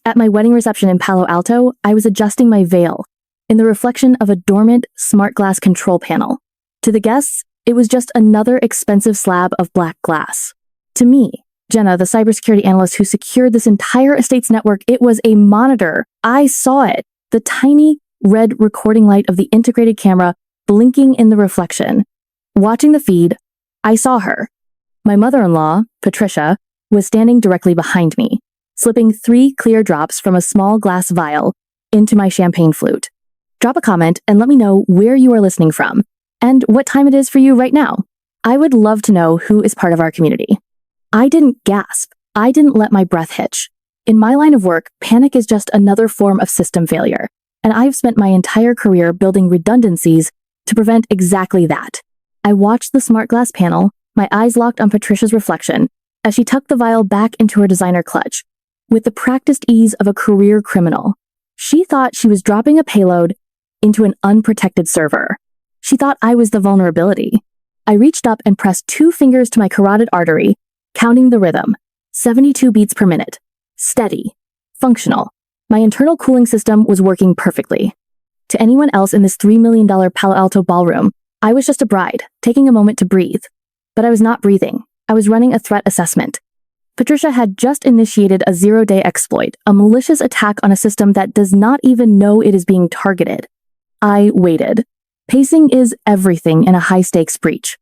At my wedding reception in Palo Alto, I was adjusting my veil in the reflection of a dormant smart glass control panel. To the guests, it was just another expensive slab of black glass. To me, Jenna, the cybersecurity analyst who secured this entire estate's network, it was a monitor. I saw it, the tiny red recording light of the integrated camera blinking in the reflection. Watching the feed, I saw her. My mother-in-law, Patricia, was standing directly behind me, slipping 3 clear drops from a small glass vial into my champagne flute. Drop a comment and let me know where you are listening from and what time it is for you right now. I would love to know who is part of our community. I didn't gasp. I didn't let my breath hitch. In my line of work, panic is just another form of system failure, and I've spent my entire career building redundancies to prevent exactly that. I watched the smart glass panel, my eyes locked on Patricia's reflection, as she tucked the vial back into her designer clutch, with the practiced ease of a career criminal. She thought she was dropping a payload into an unprotected server. She thought I was the vulnerability. I reached up and pressed 2 fingers to my carotid artery, counting the rhythm. 72 beats per minute. Steady. Functional. My internal cooling system was working perfectly. To anyone else in this $3 million Palo Alto ballroom, I was just a bride, taking a moment to breathe. But I was not breathing. I was running a threat assessment. Patricia had just initiated a 0-day exploit, a malicious attack on a system that does not even know it is being targeted. I waited. Pacing is everything in a high-stakes breach.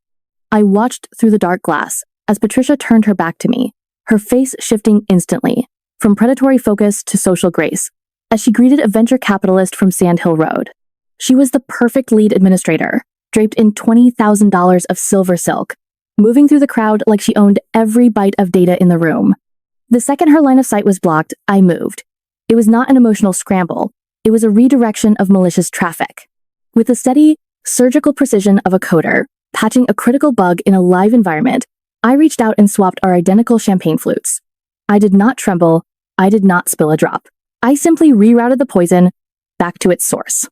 I watched through the dark glass as Patricia turned her back to me, her face shifting instantly, from predatory focus to social grace, as she greeted a venture capitalist from Sand Hill Road. She was the perfect lead administrator, draped in $20,000 of silver silk, moving through the crowd like she owned every byte of data in the room. The second her line of sight was blocked, I moved. It was not an emotional scramble. It was a redirection of malicious traffic. With the steady, surgical precision of a coder, patching a critical bug in a live environment, I reached out and swapped our identical champagne flutes. I did not tremble. I did not spill a drop. I simply rerouted the poison back to its source.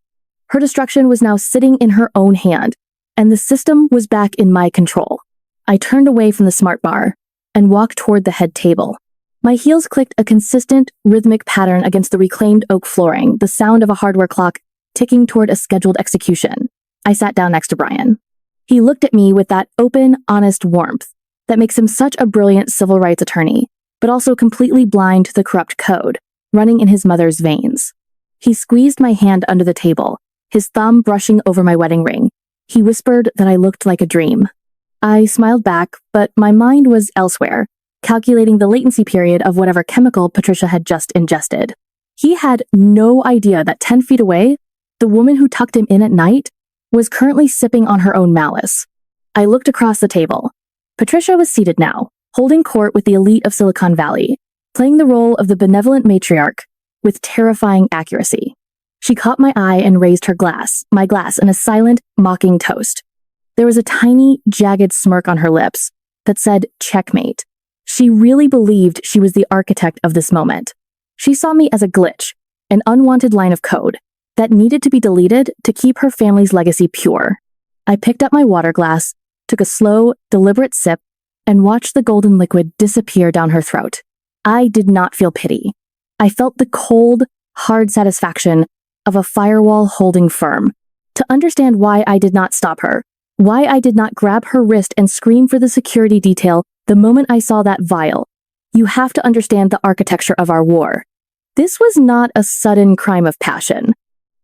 Her destruction was now sitting in her own hand, and the system was back in my control. I turned away from the smart bar and walked toward the head table. My heels clicked a consistent, rhythmic pattern against the reclaimed oak flooring, the sound of a hardware clock ticking toward a scheduled execution. I sat down next to Brian. He looked at me with that open, honest warmth that makes him such a brilliant civil rights attorney, but also completely blind to the corrupt code running in his mother's veins. He squeezed my hand under the table, his thumb brushing over my wedding ring. He whispered that I looked like a dream. I smiled back, but my mind was elsewhere, calculating the latency period of whatever chemical Patricia had just ingested. He had no idea that 10 feet away, the woman who tucked him in at night was currently sipping on her own malice. I looked across the table. Patricia was seated now, holding court with the elite of Silicon Valley, playing the role of the benevolent matriarch with terrifying accuracy. She caught my eye and raised my glass in a silent, mocking toast. There was a tiny, jagged smirk on her lips that said, checkmate. She really believed she was the architect of this moment. She saw me as a glitch, an unwanted line of code that needed to be deleted to keep her family's legacy pure. I picked up my water glass, took a slow, deliberate sip, and watched the golden liquid disappear down her throat. I did not feel pity. I felt the cold, hard satisfaction of a firewall holding firm. To understand why I did not stop her, why I did not grab her wrist and scream for the security detail the moment I saw that vial, you have to understand the architecture of our war. This was not a sudden crime of passion.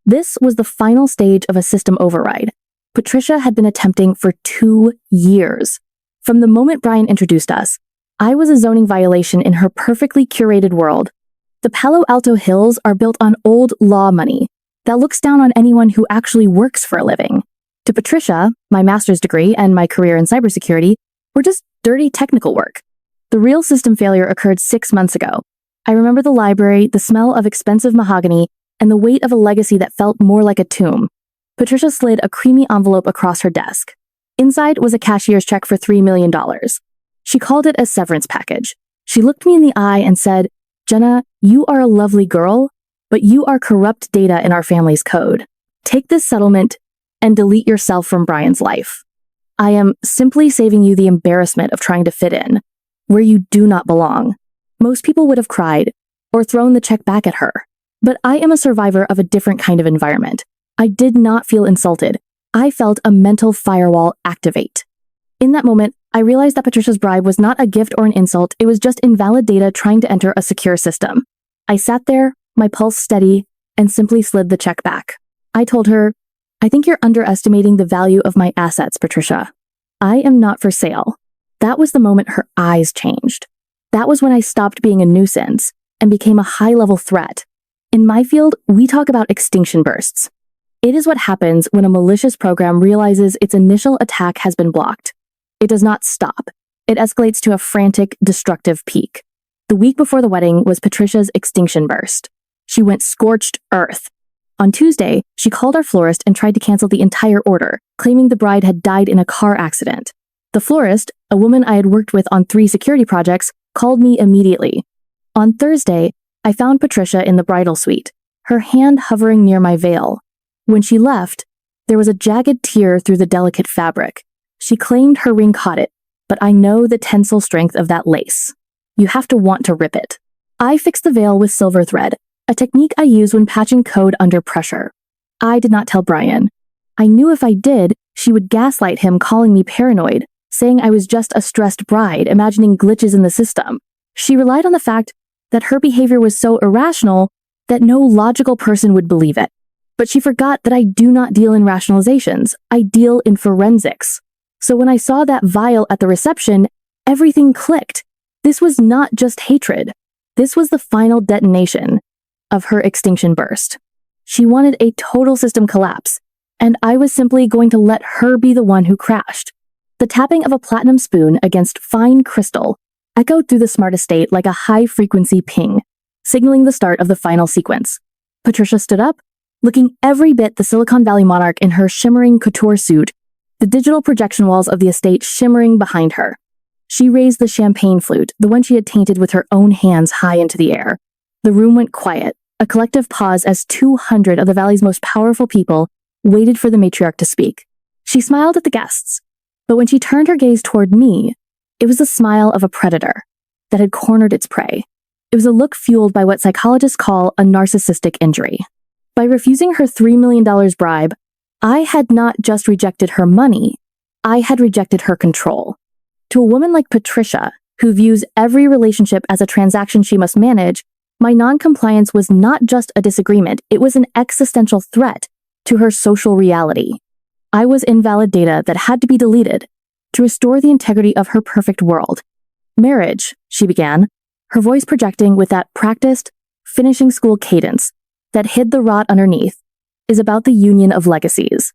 This was the final stage of a system override Patricia had been attempting for 2 years. From the moment Brian introduced us, I was a zoning violation in her perfectly curated world. The Palo Alto Hills are built on old law money that looks down on anyone who actually works for a living. To Patricia, my master's degree and my career in cybersecurity were just dirty technical work. The real system failure occurred 6 months ago. I remember the library, the smell of expensive mahogany, and the weight of a legacy that felt more like a tomb. Patricia slid a creamy envelope across her desk. Inside was a cashier's check for $3 million. She called it a severance package. She looked me in the eye and said, Jenna, you are a lovely girl, but you are corrupt data in our family's code. Take this settlement and delete yourself from Brian's life. I am simply saving you the embarrassment of trying to fit in where you do not belong. Most people would have cried or thrown the check back at her. But I am a survivor of a different kind of environment. I did not feel insulted. I felt a mental firewall activate. In that moment, I realized that Patricia's bribe was not a gift or an insult, it was just invalid data trying to enter a secure system. I sat there, my pulse steady, and simply slid the check back. I told her, "I think you're underestimating the value of my assets, Patricia. I am not for sale." That was the moment her eyes changed. That was when I stopped being a nuisance and became a high-level threat. In my field, we talk about extinction bursts. It is what happens when a malicious program realizes its initial attack has been blocked. It does not stop. It escalates to a frantic, destructive peak. The week before the wedding was Patricia's extinction burst. She went scorched earth. On Tuesday, she called our florist and tried to cancel the entire order, claiming the bride had died in a car accident. The florist, a woman I had worked with on 3 security projects, called me immediately. On Thursday, I found Patricia in the bridal suite, her hand hovering near my veil. When she left, there was a jagged tear through the delicate fabric. She claimed her ring caught it, but I know the tensile strength of that lace. You have to want to rip it. I fixed the veil with silver thread, a technique I use when patching code under pressure. I did not tell Brian. I knew if I did, she would gaslight him, calling me paranoid, saying I was just a stressed bride, imagining glitches in the system. She relied on the fact that her behavior was so irrational that no logical person would believe it. But she forgot that I do not deal in rationalizations, I deal in forensics. So when I saw that vial at the reception, everything clicked. This was not just hatred. This was the final detonation of her extinction burst. She wanted a total system collapse, and I was simply going to let her be the one who crashed. The tapping of a platinum spoon against fine crystal echoed through the smart estate like a high-frequency ping, signaling the start of the final sequence. Patricia stood up, looking every bit the Silicon Valley monarch in her shimmering couture suit, the digital projection walls of the estate shimmering behind her. She raised the champagne flute, the one she had tainted with her own hands, high into the air. The room went quiet, a collective pause as 200 of the Valley's most powerful people waited for the matriarch to speak. She smiled at the guests, but when she turned her gaze toward me, it was the smile of a predator that had cornered its prey. It was a look fueled by what psychologists call a narcissistic injury. By refusing her $3 million bribe, I had not just rejected her money, I had rejected her control. To a woman like Patricia, who views every relationship as a transaction she must manage, my non-compliance was not just a disagreement, it was an existential threat to her social reality. I was invalid data that had to be deleted to restore the integrity of her perfect world. Marriage, she began, her voice projecting with that practiced, finishing school cadence that hid the rot underneath, is about the union of legacies.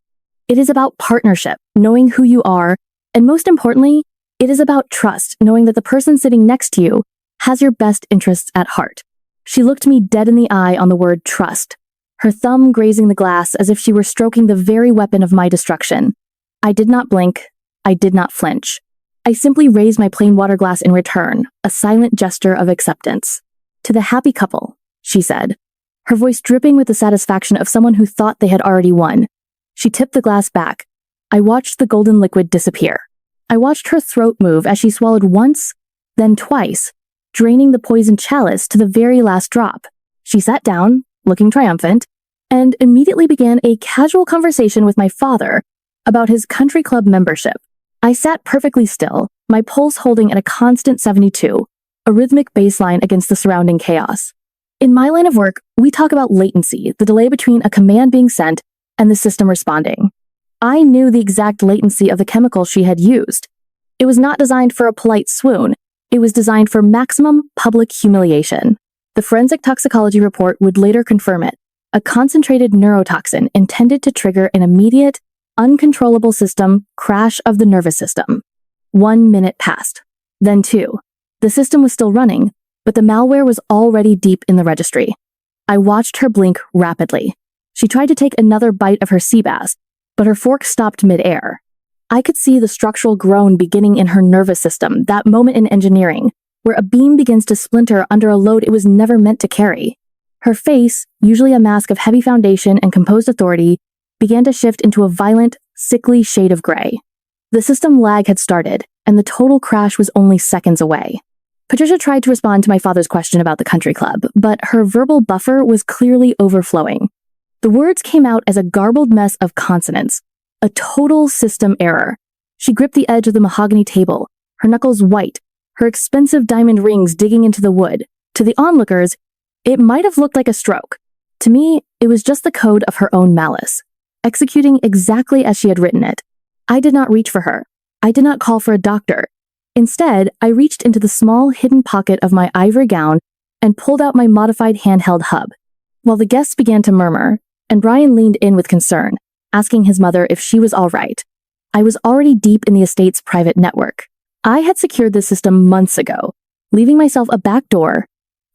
It is about partnership, knowing who you are, and most importantly, it is about trust, knowing that the person sitting next to you has your best interests at heart. She looked me dead in the eye on the word trust, her thumb grazing the glass as if she were stroking the very weapon of my destruction. I did not blink. I did not flinch. I simply raised my plain water glass in return, a silent gesture of acceptance. "To the happy couple," she said, her voice dripping with the satisfaction of someone who thought they had already won. She tipped the glass back. I watched the golden liquid disappear. I watched her throat move as she swallowed once, then twice, draining the poisoned chalice to the very last drop. She sat down, looking triumphant, and immediately began a casual conversation with my father about his country club membership. I sat perfectly still, my pulse holding at a constant 72, a rhythmic baseline against the surrounding chaos. In my line of work, we talk about latency, the delay between a command being sent and the system responding. I knew the exact latency of the chemical she had used. It was not designed for a polite swoon. It was designed for maximum public humiliation. The forensic toxicology report would later confirm it, a concentrated neurotoxin intended to trigger an immediate, uncontrollable system crash of the nervous system. 1 minute passed. Then 2. The system was still running, but the malware was already deep in the registry. I watched her blink rapidly. She tried to take another bite of her sea bass, but her fork stopped mid-air. I could see the structural groan beginning in her nervous system, that moment in engineering, where a beam begins to splinter under a load it was never meant to carry. Her face, usually a mask of heavy foundation and composed authority, began to shift into a violent, sickly shade of gray. The system lag had started, and the total crash was only seconds away. Patricia tried to respond to my father's question about the country club, but her verbal buffer was clearly overflowing. The words came out as a garbled mess of consonants, a total system error. She gripped the edge of the mahogany table, her knuckles white, her expensive diamond rings digging into the wood. To the onlookers, it might have looked like a stroke. To me, it was just the code of her own malice, executing exactly as she had written it. I did not reach for her. I did not call for a doctor. Instead, I reached into the small hidden pocket of my ivory gown and pulled out my modified handheld hub. While the guests began to murmur, and Brian leaned in with concern, asking his mother if she was all right, I was already deep in the estate's private network. I had secured the system months ago, leaving myself a back door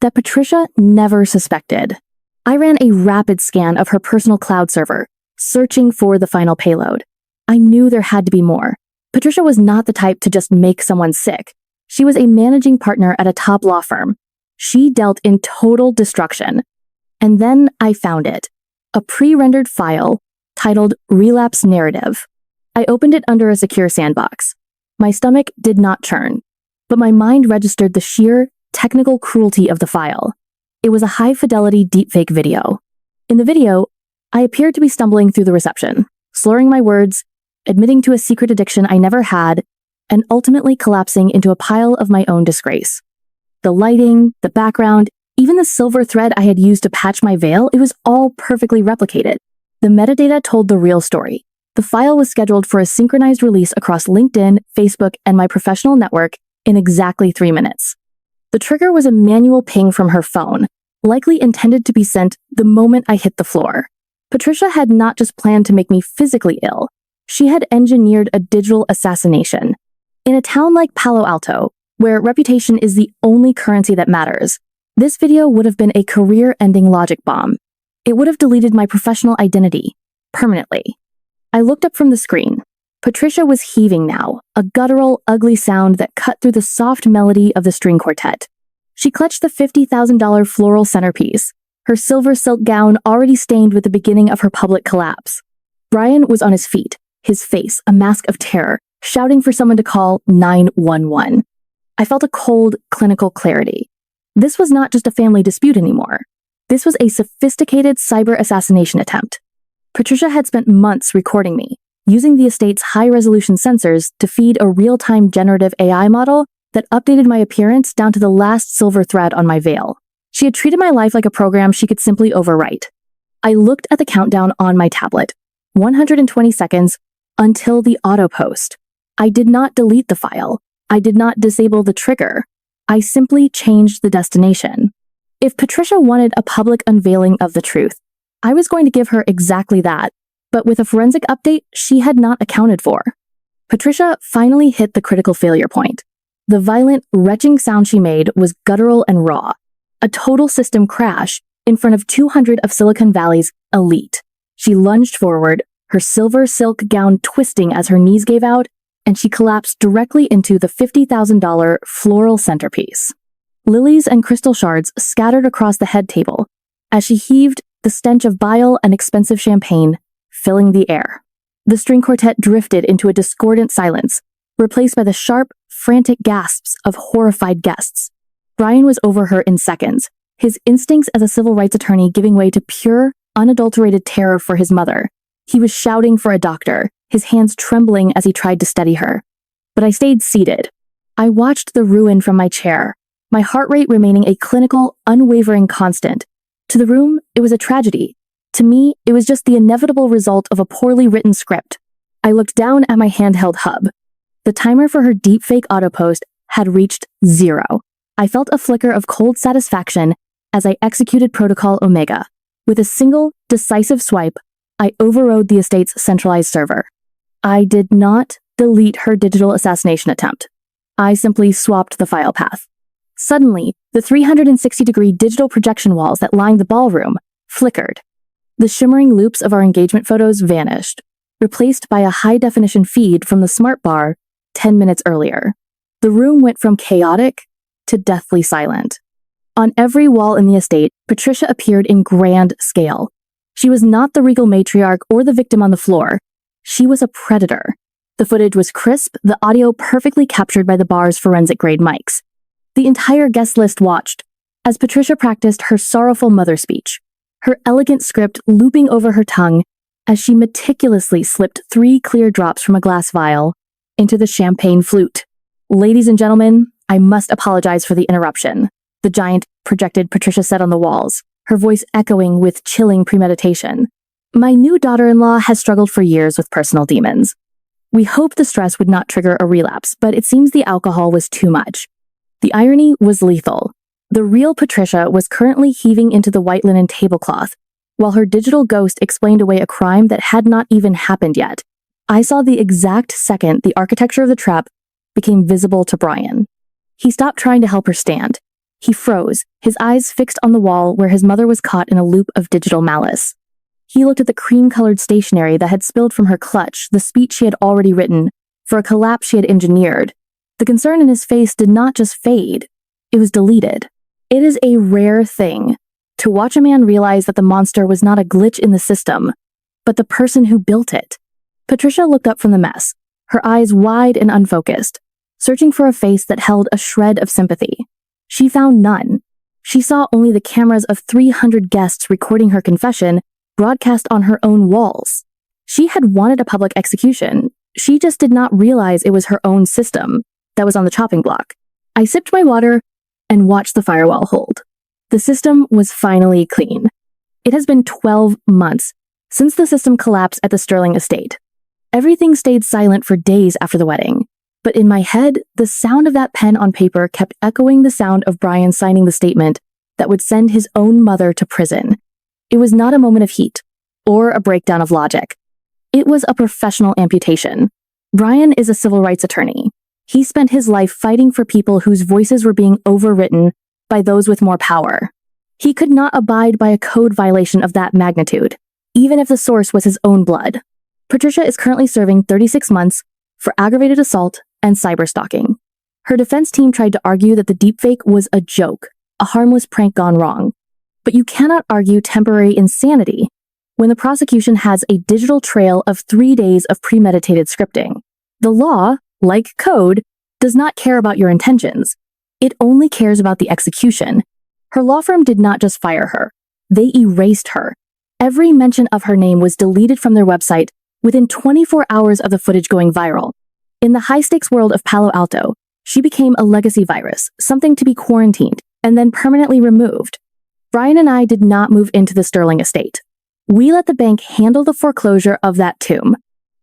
that Patricia never suspected. I ran a rapid scan of her personal cloud server, searching for the final payload. I knew there had to be more. Patricia was not the type to just make someone sick. She was a managing partner at a top law firm. She dealt in total destruction. And then I found it. A pre-rendered file titled Relapse Narrative. I opened it under a secure sandbox. My stomach did not churn, but my mind registered the sheer technical cruelty of the file. It was a high-fidelity deepfake video. In the video, I appeared to be stumbling through the reception, slurring my words, admitting to a secret addiction I never had, and ultimately collapsing into a pile of my own disgrace. The lighting, the background, even the silver thread I had used to patch my veil, it was all perfectly replicated. The metadata told the real story. The file was scheduled for a synchronized release across LinkedIn, Facebook, and my professional network in exactly 3 minutes. The trigger was a manual ping from her phone, likely intended to be sent the moment I hit the floor. Patricia had not just planned to make me physically ill. She had engineered a digital assassination. In a town like Palo Alto, where reputation is the only currency that matters, this video would have been a career-ending logic bomb. It would have deleted my professional identity, permanently. I looked up from the screen. Patricia was heaving now, a guttural, ugly sound that cut through the soft melody of the string quartet. She clutched the $50,000 floral centerpiece, her silver silk gown already stained with the beginning of her public collapse. Brian was on his feet, his face a mask of terror, shouting for someone to call 911. I felt a cold, clinical clarity. This was not just a family dispute anymore. This was a sophisticated cyber assassination attempt. Patricia had spent months recording me, using the estate's high-resolution sensors to feed a real-time generative AI model that updated my appearance down to the last silver thread on my veil. She had treated my life like a program she could simply overwrite. I looked at the countdown on my tablet. 120 seconds until the auto-post. I did not delete the file. I did not disable the trigger. I simply changed the destination. If Patricia wanted a public unveiling of the truth, I was going to give her exactly that, but with a forensic update she had not accounted for. Patricia finally hit the critical failure point. The violent, retching sound she made was guttural and raw. A total system crash in front of 200 of Silicon Valley's elite. She lunged forward, her silver silk gown twisting as her knees gave out, and she collapsed directly into the $50,000 floral centerpiece. Lilies and crystal shards scattered across the head table. As she heaved, the stench of bile and expensive champagne filling the air. The string quartet drifted into a discordant silence, replaced by the sharp, frantic gasps of horrified guests. Brian was over her in seconds, his instincts as a civil rights attorney giving way to pure, unadulterated terror for his mother. He was shouting for a doctor, his hands trembling as he tried to steady her. But I stayed seated. I watched the ruin from my chair, my heart rate remaining a clinical, unwavering constant. To the room, it was a tragedy. To me, it was just the inevitable result of a poorly written script. I looked down at my handheld hub. The timer for her deepfake autopost had reached 0. I felt a flicker of cold satisfaction as I executed Protocol Omega. With a single, decisive swipe, I overrode the estate's centralized server. I did not delete her digital assassination attempt. I simply swapped the file path. Suddenly, the 360-degree digital projection walls that lined the ballroom flickered. The shimmering loops of our engagement photos vanished, replaced by a high-definition feed from the smart bar 10 minutes earlier. The room went from chaotic to deathly silent. On every wall in the estate, Patricia appeared in grand scale. She was not the regal matriarch or the victim on the floor. She was a predator. The footage was crisp, the audio perfectly captured by the bar's forensic-grade mics. The entire guest list watched as Patricia practiced her sorrowful mother speech, her elegant script looping over her tongue as she meticulously slipped 3 clear drops from a glass vial into the champagne flute. "Ladies and gentlemen, I must apologize for the interruption," the giant projected Patricia said on the walls, her voice echoing with chilling premeditation. "My new daughter-in-law has struggled for years with personal demons. We hoped the stress would not trigger a relapse, but it seems the alcohol was too much." The irony was lethal. The real Patricia was currently heaving into the white linen tablecloth, while her digital ghost explained away a crime that had not even happened yet. I saw the exact second the architecture of the trap became visible to Brian. He stopped trying to help her stand. He froze, his eyes fixed on the wall where his mother was caught in a loop of digital malice. He looked at the cream-colored stationery that had spilled from her clutch, the speech she had already written, for a collapse she had engineered. The concern in his face did not just fade, it was deleted. It is a rare thing to watch a man realize that the monster was not a glitch in the system, but the person who built it. Patricia looked up from the mess, her eyes wide and unfocused, searching for a face that held a shred of sympathy. She found none. She saw only the cameras of 300 guests recording her confession, broadcast on her own walls. She had wanted a public execution. She just did not realize it was her own system that was on the chopping block. I sipped my water and watched the firewall hold. The system was finally clean. It has been 12 months since the system collapsed at the Sterling estate. Everything stayed silent for days after the wedding, but in my head, the sound of that pen on paper kept echoing the sound of Brian signing the statement that would send his own mother to prison. It was not a moment of heat or a breakdown of logic. It was a professional amputation. Brian is a civil rights attorney. He spent his life fighting for people whose voices were being overwritten by those with more power. He could not abide by a code violation of that magnitude, even if the source was his own blood. Patricia is currently serving 36 months for aggravated assault and cyberstalking. Her defense team tried to argue that the deepfake was a joke, a harmless prank gone wrong. But you cannot argue temporary insanity when the prosecution has a digital trail of 3 days of premeditated scripting. The law, like code, does not care about your intentions. It only cares about the execution. Her law firm did not just fire her. They erased her. Every mention of her name was deleted from their website within 24 hours of the footage going viral. In the high-stakes world of Palo Alto, she became a legacy virus, something to be quarantined and then permanently removed. Brian and I did not move into the Sterling estate. We let the bank handle the foreclosure of that tomb.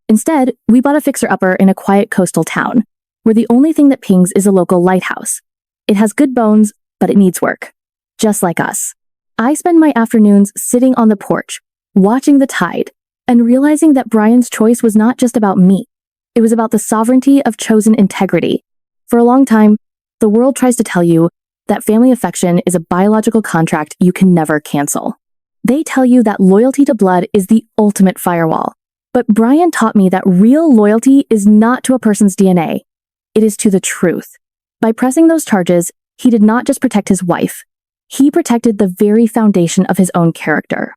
Instead, we bought a fixer-upper in a quiet coastal town, where the only thing that pings is a local lighthouse. It has good bones, but it needs work. Just like us. I spend my afternoons sitting on the porch, watching the tide, and realizing that Brian's choice was not just about me. It was about the sovereignty of chosen integrity. For a long time, the world tries to tell you that family affection is a biological contract you can never cancel. They tell you that loyalty to blood is the ultimate firewall. But Brian taught me that real loyalty is not to a person's DNA. It is to the truth. By pressing those charges, he did not just protect his wife. He protected the very foundation of his own character.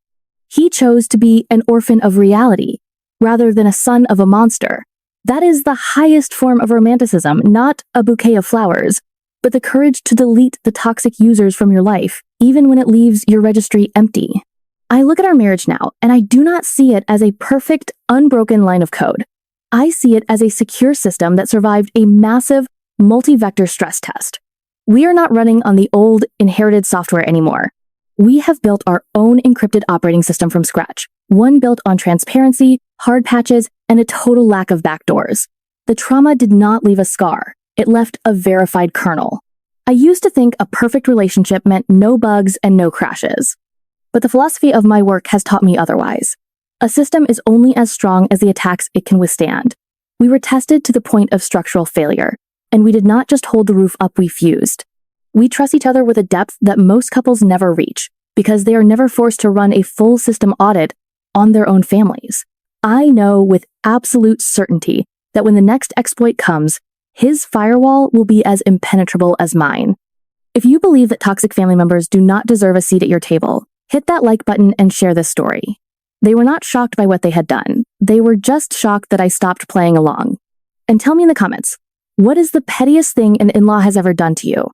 He chose to be an orphan of reality, rather than a son of a monster. That is the highest form of romanticism, not a bouquet of flowers, but the courage to delete the toxic users from your life, even when it leaves your registry empty. I look at our marriage now, and I do not see it as a perfect, unbroken line of code. I see it as a secure system that survived a massive, multi-vector stress test. We are not running on the old, inherited software anymore. We have built our own encrypted operating system from scratch, one built on transparency, hard patches, and a total lack of backdoors. The trauma did not leave a scar. It left a verified kernel. I used to think a perfect relationship meant no bugs and no crashes. But the philosophy of my work has taught me otherwise. A system is only as strong as the attacks it can withstand. We were tested to the point of structural failure, and we did not just hold the roof up, we fused. We trust each other with a depth that most couples never reach, because they are never forced to run a full system audit on their own families. I know with absolute certainty that when the next exploit comes, his firewall will be as impenetrable as mine. If you believe that toxic family members do not deserve a seat at your table, hit that like button and share this story. They were not shocked by what they had done. They were just shocked that I stopped playing along. And tell me in the comments, what is the pettiest thing an in-law has ever done to you?